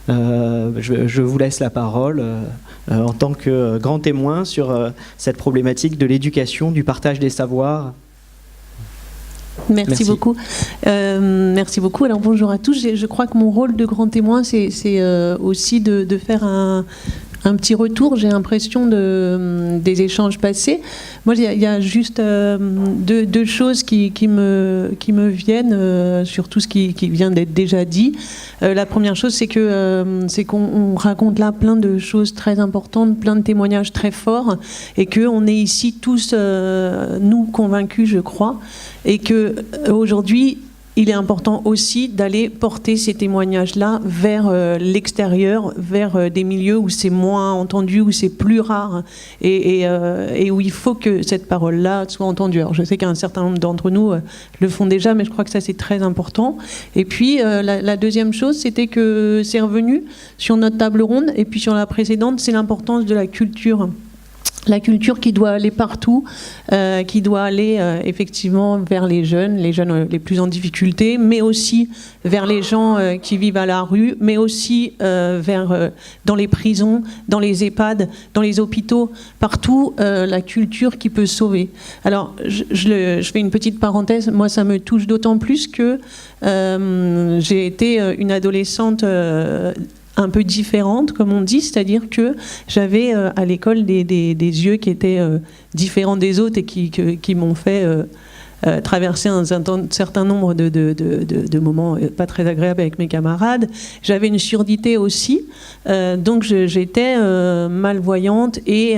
Je vous laisse la parole en tant que grand témoin sur cette problématique de l'éducation, du partage des savoirs. Merci beaucoup. Merci beaucoup. Alors bonjour à tous. Je crois que mon rôle de grand témoin, c'est aussi de faire un petit retour, j'ai l'impression, des échanges passés. Moi, il y a juste deux choses qui me viennent sur tout ce qui vient d'être déjà dit. La première chose, c'est qu'on raconte là plein de choses très importantes, plein de témoignages très forts, et qu'on est ici tous, nous, convaincus, je crois, et qu'aujourd'hui, il est important aussi d'aller porter ces témoignages-là vers l'extérieur, vers des milieux où c'est moins entendu, où c'est plus rare, et où il faut que cette parole-là soit entendue. Alors je sais qu'un certain nombre d'entre nous le font déjà, mais je crois que ça c'est très important. Et puis la deuxième chose, c'était que c'est revenu sur notre table ronde, et puis sur la précédente, c'est l'importance de la culture. La culture qui doit aller partout, qui doit aller effectivement vers les jeunes les plus en difficulté, mais aussi vers les gens qui vivent à la rue, mais aussi dans les prisons, dans les EHPAD, dans les hôpitaux, partout, la culture qui peut sauver. Alors, je fais une petite parenthèse, moi ça me touche d'autant plus que j'ai été une adolescente un peu différente, comme on dit, c'est-à-dire que j'avais à l'école des yeux qui étaient différents des autres et qui m'ont fait traverser un certain nombre de moments pas très agréables avec mes camarades. J'avais une surdité aussi, donc j'étais malvoyante et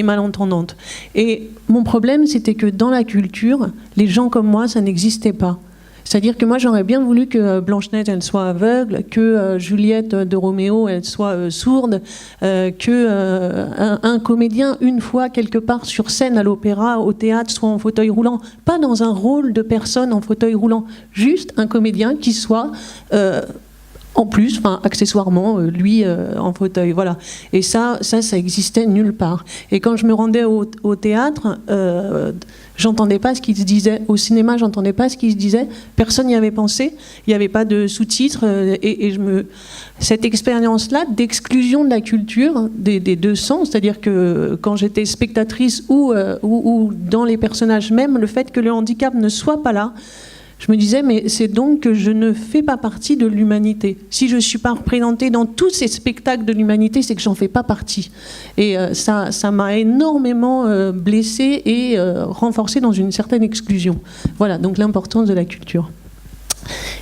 malentendante. Et mon problème, c'était que dans la culture, les gens comme moi, ça n'existait pas. C'est-à-dire que moi, j'aurais bien voulu que Blanche-Neige, elle soit aveugle, que Juliette de Roméo, elle soit sourde, qu'un comédien, une fois, quelque part, sur scène, à l'opéra, au théâtre, soit en fauteuil roulant. Pas dans un rôle de personne en fauteuil roulant. Juste un comédien qui soit... en plus, enfin, accessoirement, lui, en fauteuil, voilà. Et ça existait nulle part. Et quand je me rendais au théâtre, j'entendais pas ce qui se disait. Au cinéma, j'entendais pas ce qui se disait. Personne n'y avait pensé. Il n'y avait pas de sous-titres. Cette expérience-là d'exclusion de la culture, des deux sens, c'est-à-dire que quand j'étais spectatrice ou dans les personnages même, le fait que le handicap ne soit pas là, je me disais, mais c'est donc que je ne fais pas partie de l'humanité. Si je ne suis pas représentée dans tous ces spectacles de l'humanité, c'est que j'en fais pas partie. Et ça m'a énormément blessée et renforcée dans une certaine exclusion. Voilà, donc l'importance de la culture.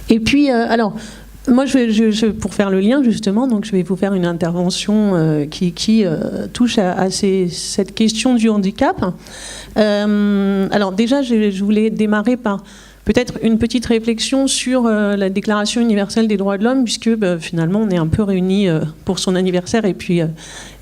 Et puis, alors, moi, pour faire le lien, justement, donc je vais vous faire une intervention qui touche à cette question du handicap. Alors déjà, je voulais démarrer par... peut-être une petite réflexion sur la Déclaration universelle des droits de l'homme, puisque finalement on est un peu réunis pour son anniversaire et puis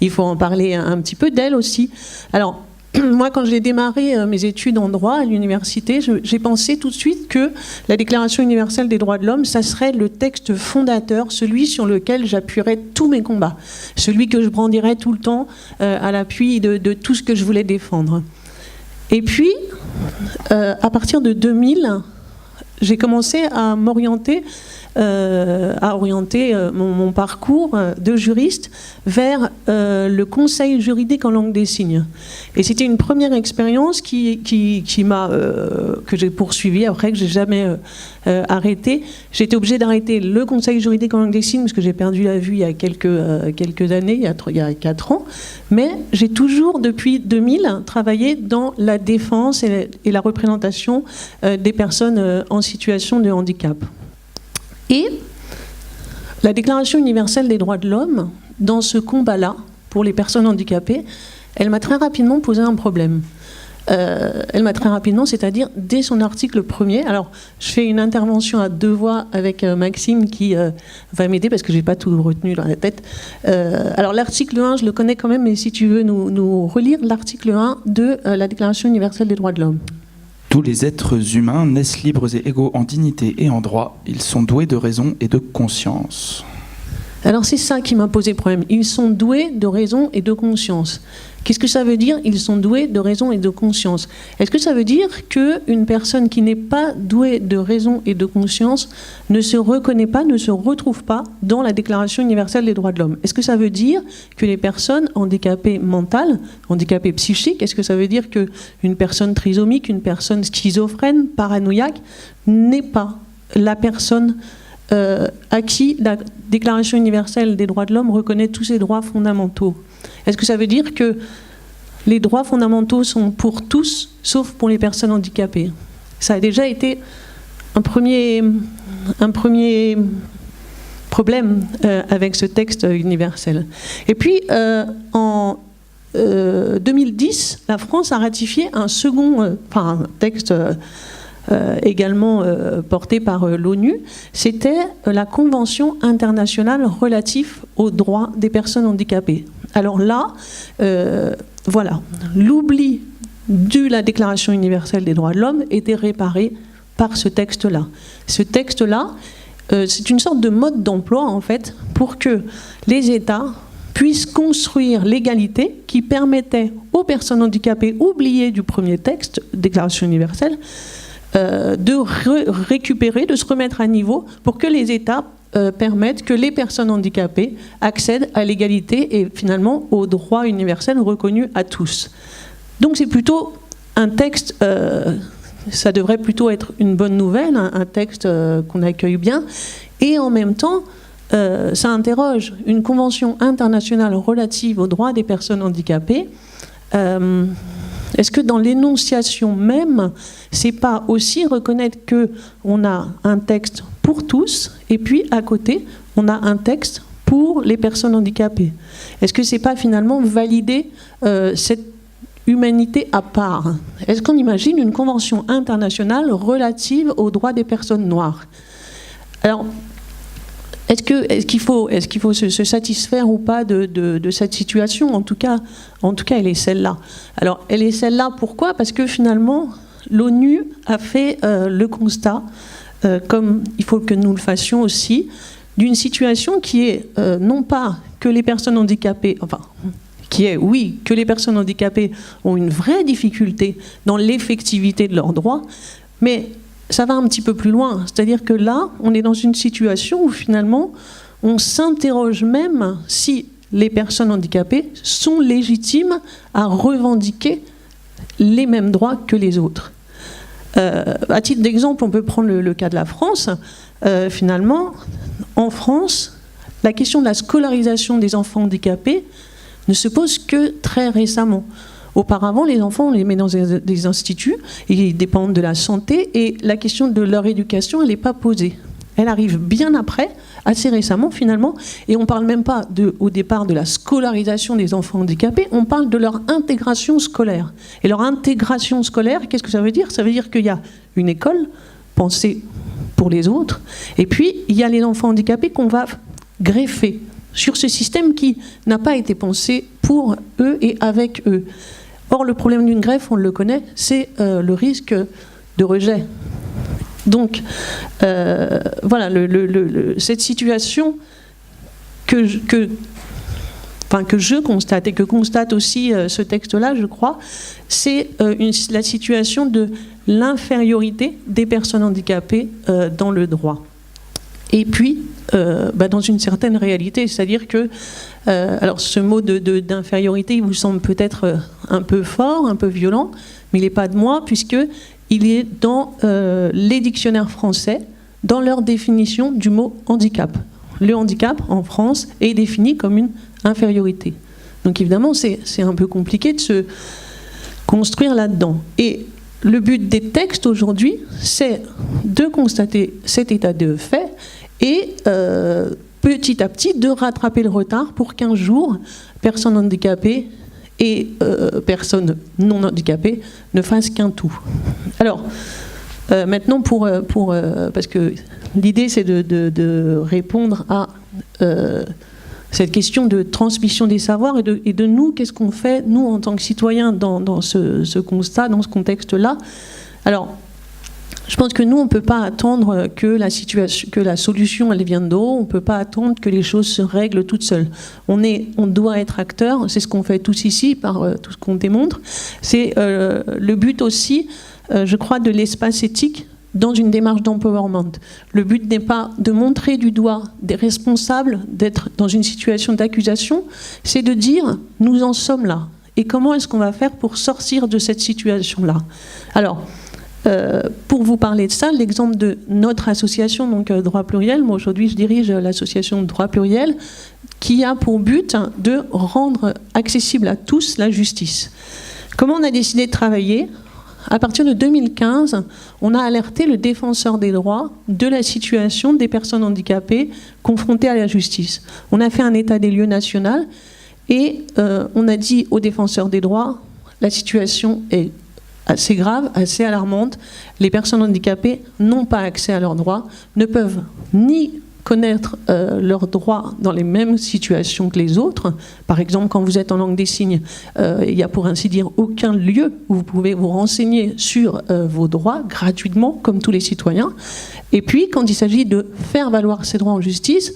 il faut en parler un petit peu d'elle aussi. Alors moi, quand j'ai démarré mes études en droit à l'université, j'ai pensé tout de suite que la Déclaration universelle des droits de l'homme, ça serait le texte fondateur, celui sur lequel j'appuierais tous mes combats, celui que je brandirais tout le temps à l'appui de tout ce que je voulais défendre. Et puis, à partir de 2000, j'ai commencé à m'orienter, mon parcours de juriste vers le conseil juridique en langue des signes. Et c'était une première expérience que j'ai poursuivie après, que j'ai jamais arrêtée. J'ai été obligée d'arrêter le conseil juridique en langue des signes parce que j'ai perdu la vue il y a quelques années, il y a 4 ans. Mais j'ai toujours, depuis 2000, travaillé dans la défense et la représentation des personnes en situation de handicap. Et la Déclaration universelle des droits de l'homme, dans ce combat-là, pour les personnes handicapées, elle m'a très rapidement posé un problème. Elle m'a très rapidement, c'est-à-dire dès son article 1er. Alors, je fais une intervention à 2 voix avec Maxime qui va m'aider parce que je n'ai pas tout retenu dans la tête. Alors, l'article 1, je le connais quand même, mais si tu veux nous relire l'article 1 de la Déclaration universelle des droits de l'homme. Tous les êtres humains naissent libres et égaux en dignité et en droit. Ils sont doués de raison et de conscience. Alors c'est ça qui m'a posé problème. Ils sont doués de raison et de conscience. Qu'est-ce que ça veut dire, ils sont doués de raison et de conscience? Est-ce que ça veut dire qu'une personne qui n'est pas douée de raison et de conscience ne se reconnaît pas, ne se retrouve pas dans la Déclaration universelle des droits de l'homme? Est-ce que ça veut dire que les personnes handicapées mentales, handicapées psychiques, est-ce que ça veut dire qu'une personne trisomique, une personne schizophrène, paranoïaque, n'est pas la personne à qui la Déclaration universelle des droits de l'homme reconnaît tous ses droits fondamentaux? Est-ce que ça veut dire que les droits fondamentaux sont pour tous, sauf pour les personnes handicapées? Ça a déjà été un premier problème avec ce texte universel. Et puis, en 2010, la France a ratifié un texte également porté par l'ONU, c'était la Convention internationale relative aux droits des personnes handicapées. Alors là, voilà, l'oubli de la Déclaration universelle des droits de l'homme était réparé par ce texte-là. Ce texte-là, c'est une sorte de mode d'emploi, en fait, pour que les États puissent construire l'égalité qui permettait aux personnes handicapées oubliées du premier texte, Déclaration universelle, de récupérer, de se remettre à niveau pour que les États permettent que les personnes handicapées accèdent à l'égalité et finalement aux droits universels reconnus à tous. Donc c'est plutôt un texte, ça devrait plutôt être une bonne nouvelle, un texte qu'on accueille bien, et en même temps, ça interroge une convention internationale relative aux droits des personnes handicapées. Est-ce que dans l'énonciation même, c'est pas aussi reconnaître qu'on a un texte pour tous, et puis à côté, on a un texte pour les personnes handicapées? Est-ce que c'est pas finalement valider cette humanité à part? Est-ce qu'on imagine une convention internationale relative aux droits des personnes noires? Alors, est-ce qu'il faut se satisfaire ou pas de cette situation? En tout cas, elle est celle-là. Alors, elle est celle-là, pourquoi? Parce que finalement, l'ONU a fait le constat, comme il faut que nous le fassions aussi, d'une situation qui est non pas que les personnes handicapées, que les personnes handicapées ont une vraie difficulté dans l'effectivité de leurs droits, mais ça va un petit peu plus loin. C'est-à-dire que là, on est dans une situation où finalement, on s'interroge même si les personnes handicapées sont légitimes à revendiquer les mêmes droits que les autres. À titre d'exemple, on peut prendre le cas de la France. Finalement, en France, la question de la scolarisation des enfants handicapés ne se pose que très récemment. Auparavant, les enfants, on les met dans des instituts, ils dépendent de la santé, et la question de leur éducation, elle n'est pas posée. Elle arrive bien après, assez récemment finalement, et on ne parle même pas au départ de la scolarisation des enfants handicapés, on parle de leur intégration scolaire. Et leur intégration scolaire, qu'est-ce que ça veut dire? Ça veut dire qu'il y a une école pensée pour les autres, et puis il y a les enfants handicapés qu'on va greffer sur ce système qui n'a pas été pensé pour eux et avec eux. Or, le problème d'une greffe, on le connaît, c'est le risque de rejet. Donc, voilà, cette situation que je constate, et que constate aussi ce texte-là, je crois, c'est la situation de l'infériorité des personnes handicapées dans le droit. Et puis, dans une certaine réalité, c'est-à-dire que, alors ce mot d'infériorité, il vous semble peut-être un peu fort, un peu violent, mais il n'est pas de moi, puisqu'il est dans les dictionnaires français, dans leur définition du mot handicap. Le handicap, en France, est défini comme une infériorité. Donc évidemment, c'est un peu compliqué de se construire là-dedans. Et le but des textes aujourd'hui, c'est de constater cet état de fait et petit à petit de rattraper le retard pour qu'un jour, personnes handicapées et personnes non handicapées ne fassent qu'un tout. Alors, maintenant, parce que l'idée c'est de répondre à cette question de transmission des savoirs et de nous, qu'est-ce qu'on fait, nous, en tant que citoyens, dans ce constat, dans ce contexte-là. Alors, Je pense que nous, on ne peut pas attendre que la solution, elle vienne d'en haut. On ne peut pas attendre que les choses se règlent toutes seules. On doit être acteur. C'est ce qu'on fait tous ici, par tout ce qu'on démontre. C'est le but aussi, je crois, de l'espace éthique dans une démarche d'empowerment. Le but n'est pas de montrer du doigt des responsables d'être dans une situation d'accusation, c'est de dire « nous en sommes là ». Et comment est-ce qu'on va faire pour sortir de cette situation-là ? Alors, pour vous parler de ça, l'exemple de notre association, donc Droit Pluriel, moi aujourd'hui je dirige l'association Droit Pluriel, qui a pour but de rendre accessible à tous la justice. Comment on a décidé de travailler ? À partir de 2015, on a alerté le défenseur des droits de la situation des personnes handicapées confrontées à la justice. On a fait un état des lieux national et on a dit aux défenseurs des droits, la situation est assez grave, assez alarmante. Les personnes handicapées n'ont pas accès à leurs droits, ne peuvent ni connaître leurs droits dans les mêmes situations que les autres. Par exemple, quand vous êtes en langue des signes, il n'y a pour ainsi dire aucun lieu où vous pouvez vous renseigner sur vos droits gratuitement, comme tous les citoyens. Et puis, quand il s'agit de faire valoir ses droits en justice,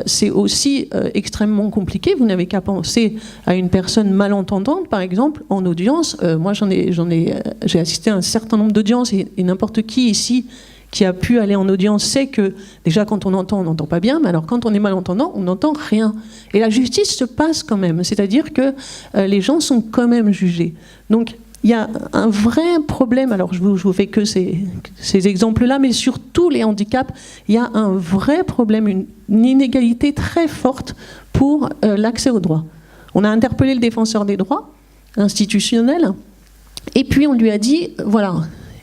c'est aussi extrêmement compliqué. Vous n'avez qu'à penser à une personne malentendante, par exemple, en audience. Moi, j'ai assisté à un certain nombre d'audiences et n'importe qui ici qui a pu aller en audience sait que déjà quand on entend, on n'entend pas bien, mais alors quand on est malentendant, on n'entend rien. Et la justice se passe quand même, c'est-à-dire que les gens sont quand même jugés. Donc il y a un vrai problème, alors je vous fais que ces exemples-là, mais sur tous les handicaps, il y a un vrai problème, une inégalité très forte pour l'accès aux droits. On a interpellé le défenseur des droits institutionnel, et puis on lui a dit, voilà,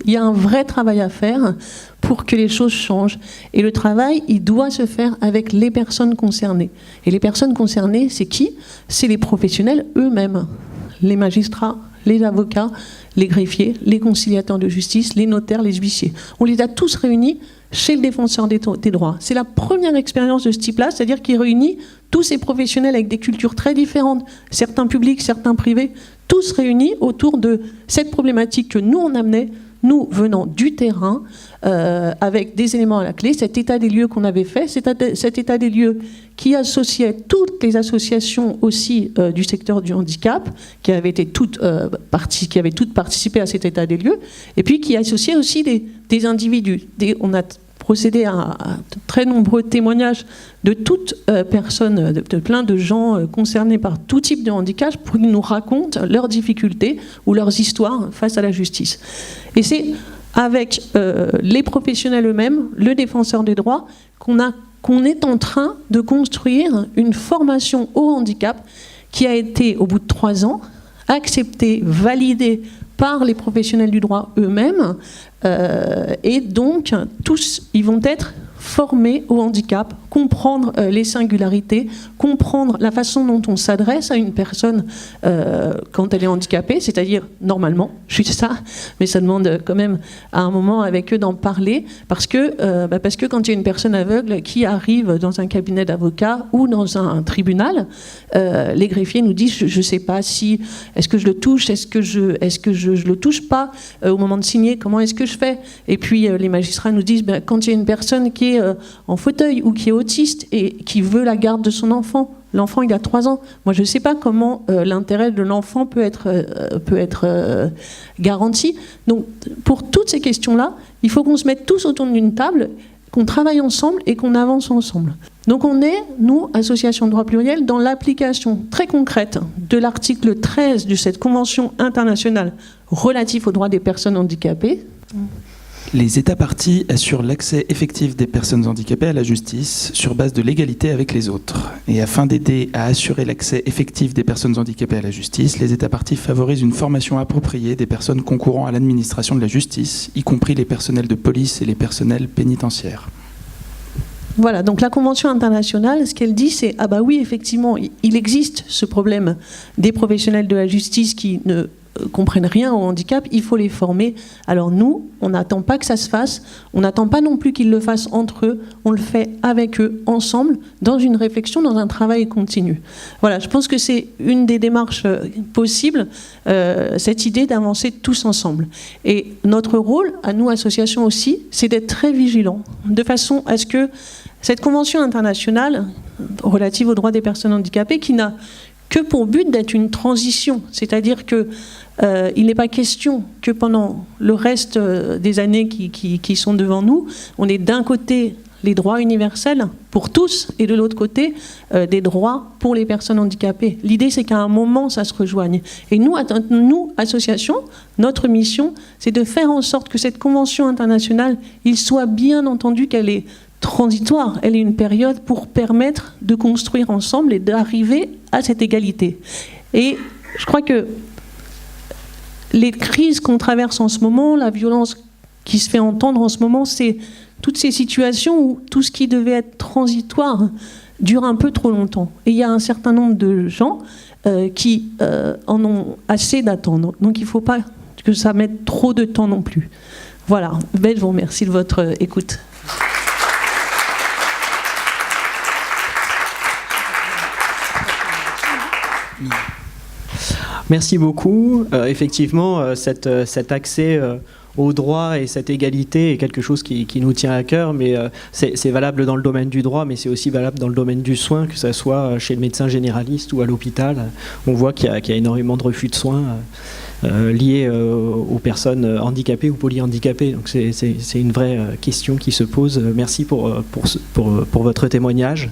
il y a un vrai travail à faire pour que les choses changent. Et le travail, il doit se faire avec les personnes concernées. Et les personnes concernées, c'est qui ? C'est les professionnels eux-mêmes. Les magistrats, les avocats, les greffiers, les conciliateurs de justice, les notaires, les huissiers. On les a tous réunis chez le défenseur des droits. C'est la première expérience de ce type-là, c'est-à-dire qu'il réunit tous ces professionnels avec des cultures très différentes, certains publics, certains privés, tous réunis autour de cette problématique que nous, on amenait, nous venant du terrain, avec des éléments à la clé, cet état des lieux qu'on avait fait, cet état des lieux qui associait toutes les associations aussi du secteur du handicap, qui avaient toutes participé à cet état des lieux, et puis qui associait aussi des individus. On a procédé à de très nombreux témoignages de toutes personnes, de plein de gens concernés par tout type de handicap pour qu'ils nous racontent leurs difficultés ou leurs histoires face à la justice. Et c'est avec les professionnels eux-mêmes, le défenseur des droits, qu'on est en train de construire une formation au handicap qui a été, au bout de 3 ans, acceptée, validée par les professionnels du droit eux-mêmes, et donc tous ils vont être formés au handicap, comprendre les singularités, comprendre la façon dont on s'adresse à une personne quand elle est handicapée, c'est-à-dire normalement, juste ça, mais ça demande quand même à un moment avec eux d'en parler, parce que quand il y a une personne aveugle qui arrive dans un cabinet d'avocat ou dans un tribunal, les greffiers nous disent je ne sais pas si, est-ce que je le touche, est-ce que je le touche pas au moment de signer, comment est-ce que je fais ? Et puis les magistrats nous disent quand il y a une personne qui est en fauteuil ou qui est autiste et qui veut la garde de son enfant, l'enfant il a 3 ans, moi je ne sais pas comment l'intérêt de l'enfant peut être garanti. Donc pour toutes ces questions-là, il faut qu'on se mette tous autour d'une table, qu'on travaille ensemble et qu'on avance ensemble. Donc on est, nous, Association Droit Pluriel, dans l'application très concrète de l'article 13 de cette Convention internationale relative aux droits des personnes handicapées. Les États parties assurent l'accès effectif des personnes handicapées à la justice sur base de l'égalité avec les autres. Et afin d'aider à assurer l'accès effectif des personnes handicapées à la justice, les États parties favorisent une formation appropriée des personnes concourant à l'administration de la justice, y compris les personnels de police et les personnels pénitentiaires. Voilà, donc la Convention internationale, ce qu'elle dit, c'est « Ah bah oui, effectivement, il existe ce problème des professionnels de la justice qui ne comprennent rien au handicap, il faut les former. Alors nous, on n'attend pas que ça se fasse, on n'attend pas non plus qu'ils le fassent entre eux, on le fait avec eux, ensemble, dans une réflexion, dans un travail continu. Voilà, je pense que c'est une des démarches possibles, cette idée d'avancer tous ensemble. Et notre rôle, à nous, associations aussi, c'est d'être très vigilants, de façon à ce que cette convention internationale relative aux droits des personnes handicapées, qui n'a que pour but d'être une transition, c'est-à-dire que il n'est pas question que pendant le reste des années qui sont devant nous, on ait d'un côté les droits universels pour tous et de l'autre côté des droits pour les personnes handicapées. L'idée, c'est qu'à un moment, ça se rejoigne. Et nous, associations, notre mission, c'est de faire en sorte que cette convention internationale, il soit bien entendu qu'elle est transitoire, elle est une période pour permettre de construire ensemble et d'arriver à cette égalité. Et je crois que les crises qu'on traverse en ce moment, la violence qui se fait entendre en ce moment, c'est toutes ces situations où tout ce qui devait être transitoire dure un peu trop longtemps. Et il y a un certain nombre de gens qui en ont assez d'attendre. Donc il ne faut pas que ça mette trop de temps non plus. Voilà, je vous remercie de votre écoute. Merci beaucoup. Effectivement, cet accès aux droits et cette égalité est quelque chose qui nous tient à cœur, mais c'est valable dans le domaine du droit, mais c'est aussi valable dans le domaine du soin, que ce soit chez le médecin généraliste ou à l'hôpital. On voit qu'il y a énormément de refus de soins liés aux personnes handicapées ou polyhandicapées. Donc c'est une vraie question qui se pose. Merci pour votre témoignage.